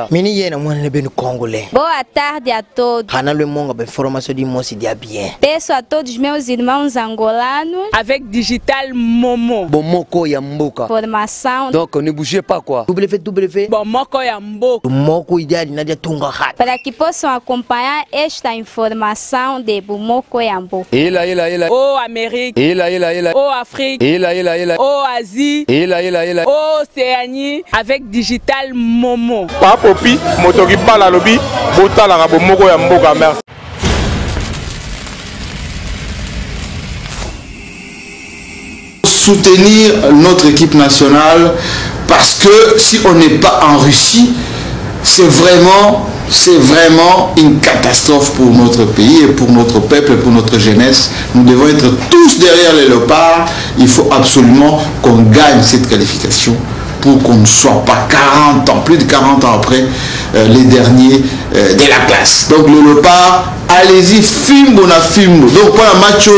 Mini yena mwana bem congolais. Boa tarde a todos. Hanalo monga be formação de moça dia bien. Peço a todos meus irmãos angolanos avec Digital Momo. Bomoko ya mboka. Formação. Donc ne bougez pas quoi. www. Bomoko ya mboka. Moko ideal nadia tunga hat. Para que possam acompanhar esta informação de Bomoko ya mboka. Oh Amérique. Oh Afrique. Oh Asie. Oh Océanie avec Digital Momo. Papopi, motoki bala lobi, botala ka Bomoko ya mboka. Merci. Soutenir notre équipe nationale parce que si on n'est pas en Russie, c'est vraiment une catastrophe pour notre pays et pour notre peuple et pour notre jeunesse. Nous devons être tous derrière les léopards. Il faut absolument qu'on gagne cette qualification pour qu'on ne soit pas 40 ans, plus de 40 ans après les derniers de la classe. Donc le léopard, allez-y, fimbo na fimbo. Donc pour la match,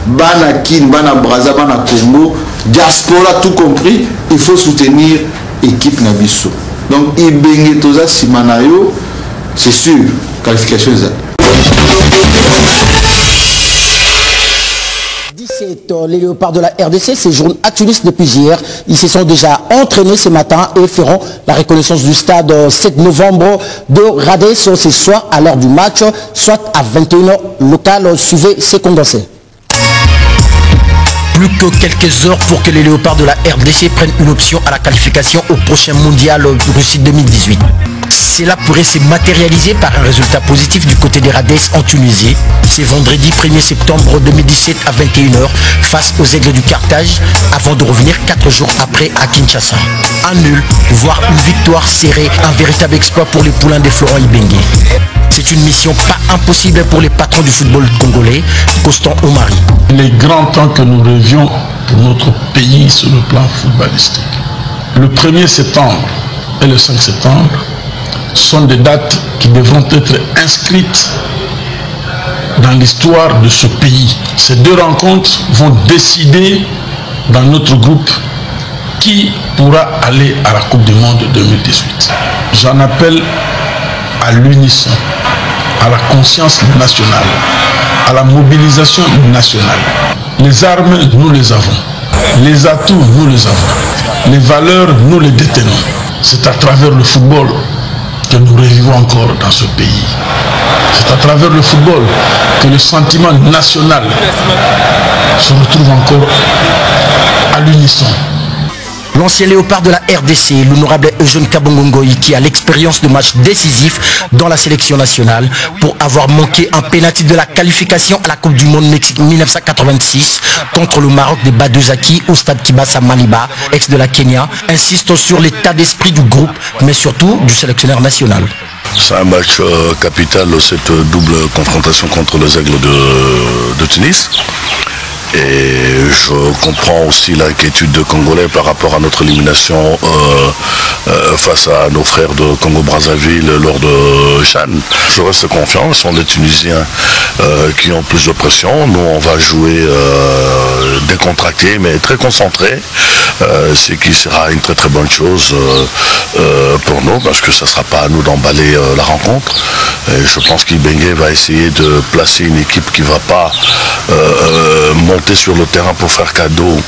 Bana Kin, Bana Braza, Bana Congo, diaspora tout compris, il faut soutenir l'équipe Nabiso. Donc Ibenge Toza Simanayo, c'est sûr, qualification exacte. 17, les léopards de la RDC séjournent à Tunis depuis hier. Ils se sont déjà entraînés ce matin et feront la reconnaissance du stade 7 novembre de Radé ce soir à l'heure du match, soit à 21h local. Suivez ces condensés. Plus que quelques heures pour que les léopards de la RDC prennent une option à la qualification au prochain mondial Russie 2018. Cela pourrait se matérialiser par un résultat positif du côté des Radès en Tunisie. C'est vendredi 1er septembre 2017 à 21h face aux Aigles du Carthage avant de revenir 4 jours après à Kinshasa. Un nul, voire une victoire serrée, un véritable exploit pour les poulains des Florent Ibenge. C'est une mission pas impossible pour les patrons du football congolais, Constant Omari. Il est grand temps que nous rêvions pour notre pays sur le plan footballistique. Le 1er septembre et le 5 septembre sont des dates qui devront être inscrites dans l'histoire de ce pays. Ces deux rencontres vont décider dans notre groupe qui pourra aller à la Coupe du Monde 2018. J'en appelle à l'unisson, à la conscience nationale, à la mobilisation nationale. Les armes, nous les avons. Les atouts, nous les avons. Les valeurs, nous les détenons. C'est à travers le football que nous revivons encore dans ce pays. C'est à travers le football que le sentiment national se retrouve encore à l'unisson. L'ancien léopard de la RDC, l'honorable Eugène Kabongongoï, qui a l'expérience de match décisif dans la sélection nationale pour avoir manqué un pénalty de la qualification à la Coupe du Monde Mexique 1986 contre le Maroc de Baduzaki au stade Kibasa Maniba, ex de la Kenya, insiste sur l'état d'esprit du groupe, mais surtout du sélectionneur national. C'est un match capital, cette double confrontation contre les Aigles de Tunis. Et je comprends aussi l'inquiétude de Congolais par rapport à notre élimination face à nos frères de Congo-Brazzaville lors de Chan. Je reste confiant, ce sont des Tunisiens qui ont plus de pression. Nous, on va jouer décontracté mais très concentré, ce qui sera une très très bonne chose pour nous parce que ça ne sera pas à nous d'emballer la rencontre. Et je pense qu'Ibenge va essayer de placer une équipe qui ne va pas monter sur le terrain pour faire cadeau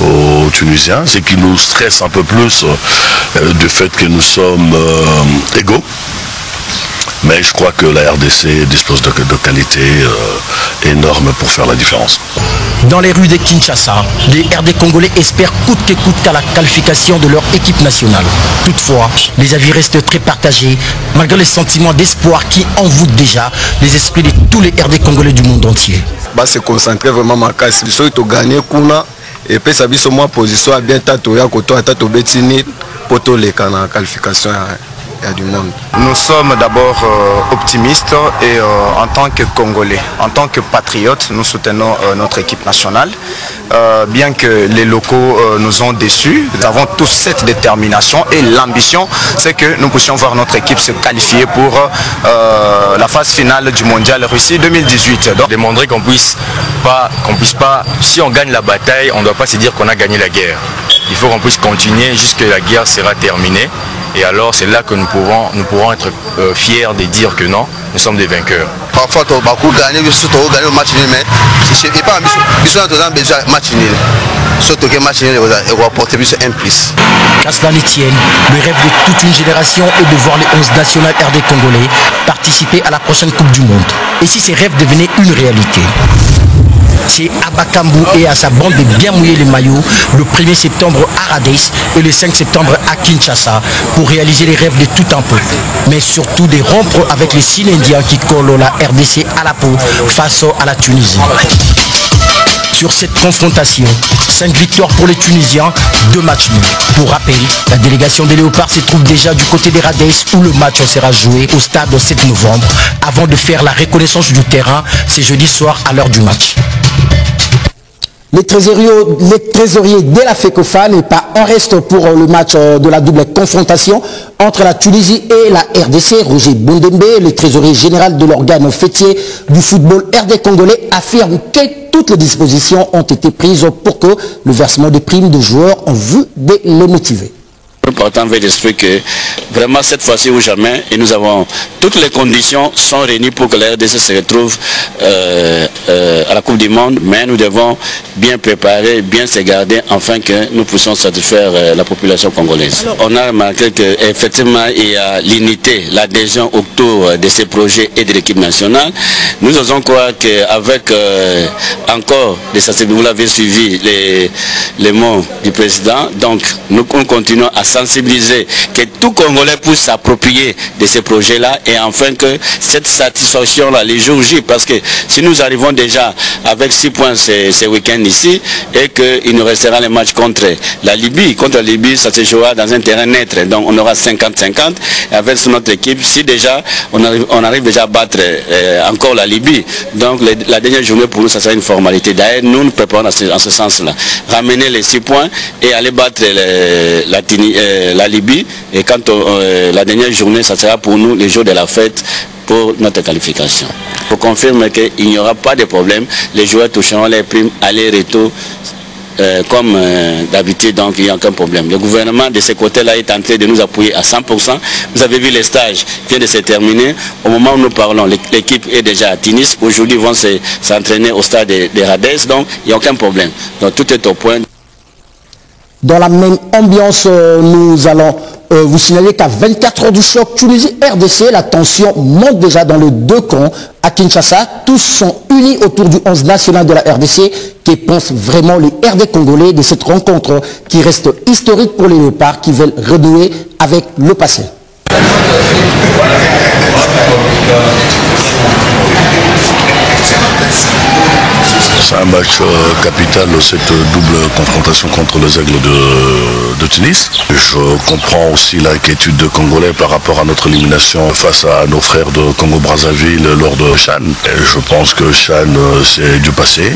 aux Tunisiens, c'est qui nous stresse un peu plus du fait que nous sommes égaux. Mais je crois que la RDC dispose de qualités énormes pour faire la différence. Dans les rues de Kinshasa, les RD Congolais espèrent coûte que coûte à la qualification de leur équipe nationale. Toutefois, les avis restent très partagés, malgré les sentiments d'espoir qui envoûtent déjà les esprits de tous les RD Congolais du monde entier. Bah, se concentrer vraiment ma casse. Si tu gagnes kuna et puis ça bise moi position à bien tato ya koto tato betini poto les kana qualification du monde. Nous sommes d'abord optimistes et en tant que Congolais, en tant que patriotes, nous soutenons notre équipe nationale. Bien que les locaux nous ont déçus, nous avons tous cette détermination et l'ambition, c'est que nous puissions voir notre équipe se qualifier pour la phase finale du mondial Russie 2018. Donc, démontrer qu'on puisse pas, si on gagne la bataille, on ne doit pas se dire qu'on a gagné la guerre. Il faut qu'on puisse continuer jusqu'à la guerre sera terminée. Et alors c'est là que nous pourrons être fiers de dire que non, nous sommes des vainqueurs. Parfois, tu as gagné, tu as gagné le match nul, mais ce n'est pas besoin de déjà match nul. Surtout que le match nul, il va apporter plus un plus. Kasdan Etienne, le rêve de toute une génération est de voir les 11 nationales RD congolais participer à la prochaine Coupe du Monde. Et si ces rêves devenaient une réalité? C'est Abakambu et à sa bande de bien mouiller les maillots le 1er septembre à Radès et le 5 septembre à Kinshasa pour réaliser les rêves de tout un peuple. Mais surtout de rompre avec les 6 Indiens qui collent la RDC à la peau face à la Tunisie. Sur cette confrontation, 5 victoires pour les Tunisiens, 2 matchs nuls. Pour rappel, la délégation des Léopards se trouve déjà du côté des Radès où le match sera joué au stade le 7 novembre avant de faire la reconnaissance du terrain ce jeudi soir à l'heure du match. Les trésoriers de la FECOFA n'est pas en reste pour le match de la double confrontation entre la Tunisie et la RDC. Roger Bondembe, le trésorier général de l'organe fêtier du football RD congolais, affirme que toutes les dispositions ont été prises pour que le versement des primes de joueurs en vue de les motiver. Nous partons avec l'esprit que vraiment cette fois-ci ou jamais, et nous avons toutes les conditions sont réunies pour que la RDC se retrouve à la Coupe du Monde, mais nous devons bien préparer, bien se garder afin que nous puissions satisfaire la population congolaise. On a remarqué qu'effectivement il y a l'unité, l'adhésion autour de ces projets et de l'équipe nationale. Nous osons croire qu'avec encore des sensibilités, vous l'avez suivi les mots du président, donc nous continuons à sensibiliser que tout Congolais puisse s'approprier de ces projets-là et enfin que cette satisfaction-là, les jours J, parce que si nous arrivons déjà avec 6 points ce week-end ici et qu'il nous restera les matchs contre la Libye, ça se jouera dans un terrain neutre, donc on aura 50-50 avec notre équipe, si déjà on arrive déjà à battre encore la Libye, donc la dernière journée pour nous ça sera une formalité. D'ailleurs nous nous préparons en ce sens-là, ramener les 6 points et aller battre la Libye, et quand la dernière journée ça sera pour nous les jours de la fête pour notre qualification. Pour confirmer qu'il n'y aura pas de problème, les joueurs toucheront les primes aller-retour comme d'habitude, donc il n'y a aucun problème. Le gouvernement de ce côté-là est en train de nous appuyer à 100%. Vous avez vu les stages qui viennent de se terminer. Au moment où nous parlons, l'équipe est déjà à Tunis. Aujourd'hui, ils vont s'entraîner au stade de Radès, donc il n'y a aucun problème. Donc tout est au point. Dans la même ambiance, nous allons vous signaler qu'à 24 heures du choc Tunisie-RDC, la tension monte déjà dans les deux camps. À Kinshasa, tous sont unis autour du 11 national de la RDC qui pensent vraiment les RD congolais de cette rencontre qui reste historique pour les Léopards qui veulent renouer avec le passé. C'est un match capital, cette double confrontation contre les Aigles de Tunis. Je comprends aussi l'inquiétude de Congolais par rapport à notre élimination face à nos frères de Congo-Brazzaville lors de Chan. Je pense que Chan, c'est du passé.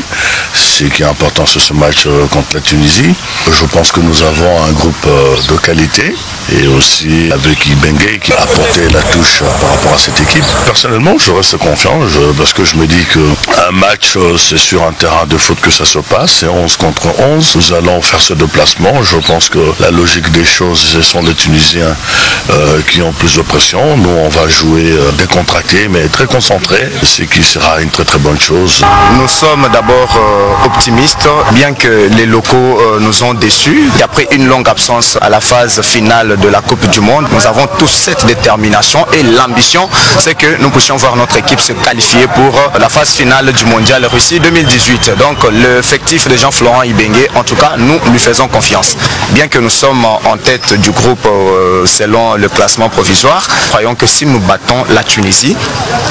Ce qui est important, c'est ce match contre la Tunisie. Je pense que nous avons un groupe de qualité et aussi avec Ibenge qui a apporté la touche par rapport à cette équipe. Personnellement, je reste confiant parce que je me dis qu'un match, c'est sur un terrain de foot que ça se passe, c'est 11 contre 11. Nous allons faire ce déplacement. Je pense que la logique des choses, ce sont les Tunisiens qui ont plus de pression. Nous, on va jouer décontracté, mais très concentré, ce qui sera une très très bonne chose. Nous sommes d'abord optimistes, bien que les locaux nous ont déçus. Et après une longue absence à la phase finale de la Coupe du Monde, nous avons tous cette détermination et l'ambition, c'est que nous puissions voir notre équipe se qualifier pour la phase finale du Mondial Russie 2018. Donc l'effectif de Jean-Florent Ibenge, en tout cas, nous lui faisons confiance. Bien que nous sommes en tête du groupe selon le classement provisoire, croyons que si nous battons la Tunisie,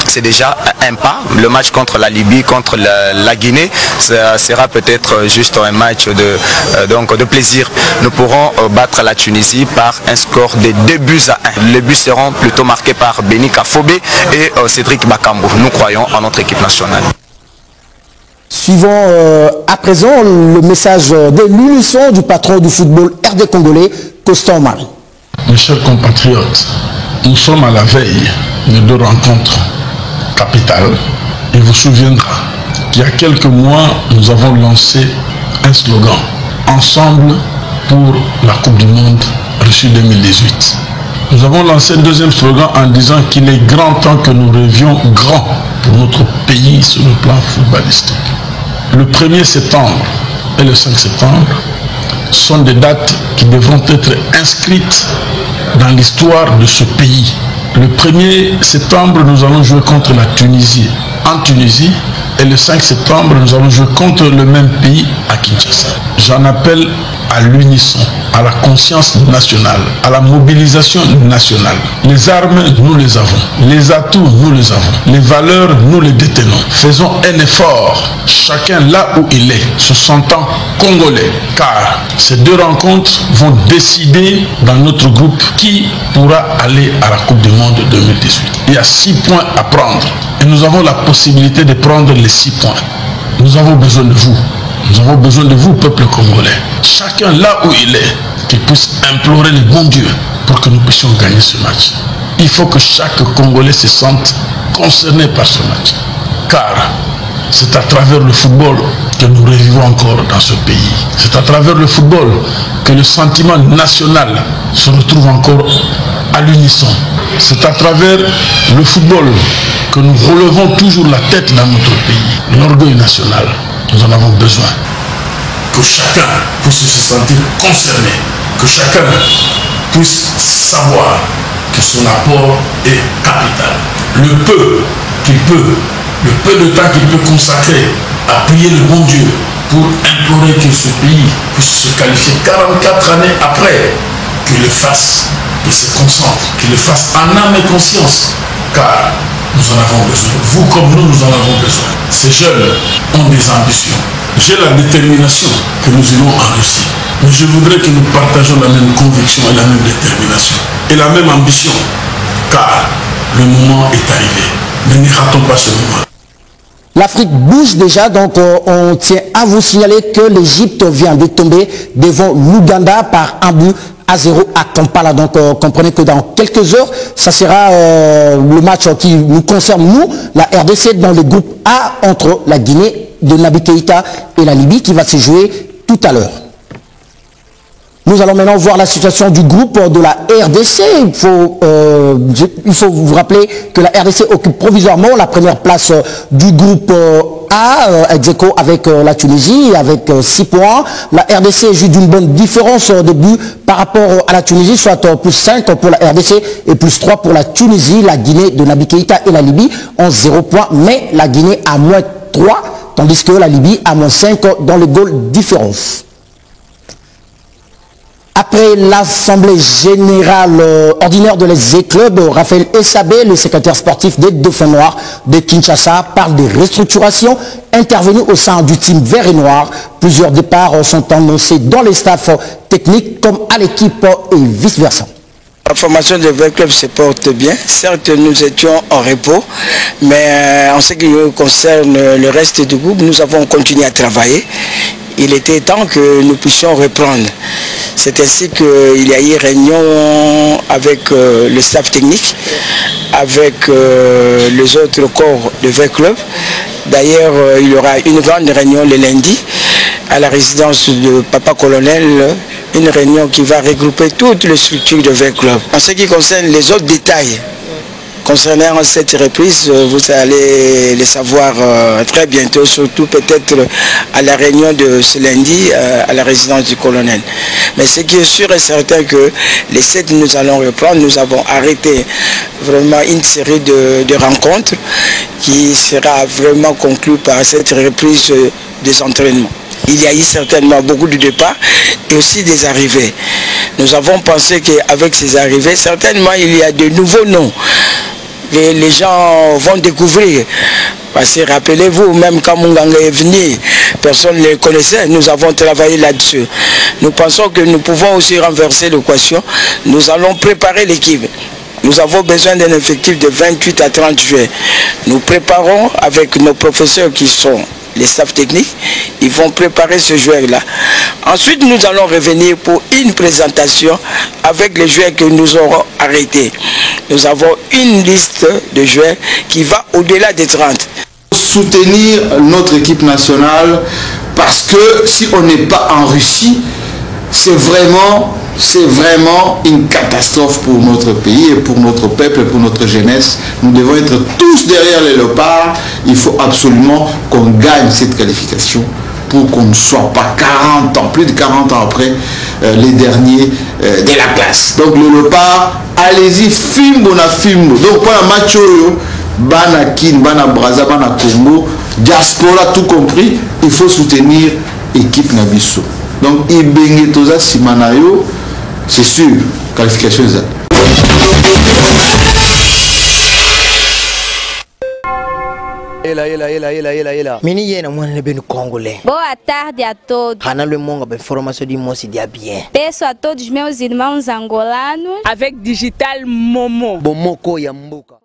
c'est déjà un pas. Le match contre la Libye, contre la Guinée, ça sera peut-être juste un match de plaisir. Nous pourrons battre la Tunisie par un score de 2-1. Les buts seront plutôt marqués par Beni Kafobé et Cédric Bakambu. Nous croyons en notre équipe nationale. Suivons à présent le message de l'unisson du patron du football RD congolais, Constant Marie. Mes chers compatriotes, nous sommes à la veille de deux rencontres capitales. Il vous souviendra qu'il y a quelques mois, nous avons lancé un slogan, Ensemble pour la Coupe du Monde Russie 2018. Nous avons lancé un deuxième slogan en disant qu'il est grand temps que nous rêvions grand pour notre pays sur le plan footballistique. Le 1er septembre et le 5 septembre sont des dates qui devront être inscrites dans l'histoire de ce pays. Le 1er septembre, nous allons jouer contre la Tunisie en Tunisie et le 5 septembre, nous allons jouer contre le même pays à Kinshasa. J'en appelle à l'unisson, à la conscience nationale, à la mobilisation nationale. Les armes, nous les avons. Les atouts, nous les avons. Les valeurs, nous les détenons. Faisons un effort, chacun là où il est, se sentant congolais. Car ces deux rencontres vont décider dans notre groupe qui pourra aller à la Coupe du Monde 2018. Il y a 6 points à prendre. Et nous avons la possibilité de prendre les 6 points. Nous avons besoin de vous. Nous avons besoin de vous, peuple congolais. Chacun là où il est, qu'il puisse implorer le bon Dieu pour que nous puissions gagner ce match. Il faut que chaque Congolais se sente concerné par ce match. Car c'est à travers le football que nous revivons encore dans ce pays. C'est à travers le football que le sentiment national se retrouve encore à l'unisson. C'est à travers le football que nous relevons toujours la tête dans notre pays. L'orgueil national. Nous en avons besoin. Que chacun puisse se sentir concerné. Que chacun puisse savoir que son apport est capital. Le peu qu'il peut, le peu de temps qu'il peut consacrer à prier le bon Dieu pour implorer que ce pays puisse se qualifier 44 années après, qu'il le fasse, qu'il se concentre, qu'il le fasse en âme et conscience. Car nous en avons besoin. Vous comme nous, nous en avons besoin. Ces jeunes ont des ambitions. J'ai la détermination que nous irons en Russie. Mais je voudrais que nous partagions la même conviction et la même détermination. Et la même ambition. Car le moment est arrivé. Mais ne ratons pas ce moment. L'Afrique bouge déjà, donc on tient à vous signaler que l'Égypte vient de tomber devant l'Ouganda par 1-0 à Kampala. Donc comprenez que dans quelques heures, ça sera le match qui nous concerne, nous, la RDC, dans le groupe A entre la Guinée de Naby Keïta et la Libye qui va se jouer tout à l'heure. Nous allons maintenant voir la situation du groupe de la RDC. Il faut vous rappeler que la RDC occupe provisoirement la première place du groupe A, ex-aequo avec la Tunisie, avec 6 points. La RDC joue d'une bonne différence de but par rapport à la Tunisie, soit plus 5 pour la RDC et plus 3 pour la Tunisie. La Guinée de Naby Keïta et la Libye ont 0 points, mais la Guinée a moins 3, tandis que la Libye a moins 5 dans le goal différence. Après l'Assemblée générale ordinaire de l'ESG Club, Raphaël Essabé, le secrétaire sportif des Dauphins Noirs de Kinshasa, parle des restructurations intervenues au sein du team vert et noir. Plusieurs départs sont annoncés dans les staffs techniques comme à l'équipe et vice-versa. La formation de Vert Club se porte bien. Certes, nous étions en repos, mais en ce qui concerne le reste du groupe, nous avons continué à travailler. Il était temps que nous puissions reprendre. C'est ainsi qu'il y a eu réunion avec le staff technique, avec les autres corps de Vert Club. D'ailleurs, il y aura une grande réunion le lundi à la résidence de Papa Colonel, une réunion qui va regrouper toutes les structures de Vert Club. En ce qui concerne les autres détails concernant cette reprise, vous allez les savoir très bientôt, surtout peut-être à la réunion de ce lundi à la résidence du colonel. Mais ce qui est sûr et certain que les 7 nous allons reprendre, nous avons arrêté vraiment une série de rencontres qui sera vraiment conclue par cette reprise des entraînements. Il y a eu certainement beaucoup de départs et aussi des arrivées. Nous avons pensé qu'avec ces arrivées, certainement il y a de nouveaux noms que les gens vont découvrir. Parce que rappelez-vous, même quand Munganga est venu, personne ne le connaissait, nous avons travaillé là-dessus. Nous pensons que nous pouvons aussi renverser l'équation. Nous allons préparer l'équipe. Nous avons besoin d'un effectif de 28 à 30 joueurs. Nous préparons avec nos professeurs qui sont les staffs techniques, ils vont préparer ce joueur-là. Ensuite, nous allons revenir pour une présentation avec les joueurs que nous aurons arrêtés. Nous avons une liste de joueurs qui va au-delà des 30. Soutenir notre équipe nationale parce que si on n'est pas en Russie, c'est vraiment c'est vraiment une catastrophe pour notre pays et pour notre peuple et pour notre jeunesse. Nous devons être tous derrière les léopards. Il faut absolument qu'on gagne cette qualification pour qu'on ne soit pas 40 ans, plus de 40 ans après les derniers de la classe. Donc le léopard, allez-y, fimbo na fimbo. Donc pour la match, Bana Kin, Bana Braza, Bana Congo, diaspora tout compris, il faut soutenir l'équipe Nabiso. Donc Ibenge Toza Simanayo, c'est sûr, qualification est Mini yena mwana beno congolais. Boa tarde a todos. Hana le monga ba informação de moci dia bien. Peço a todos meus irmãos angolanos avec Digital Momo. Bomoko ya mboka.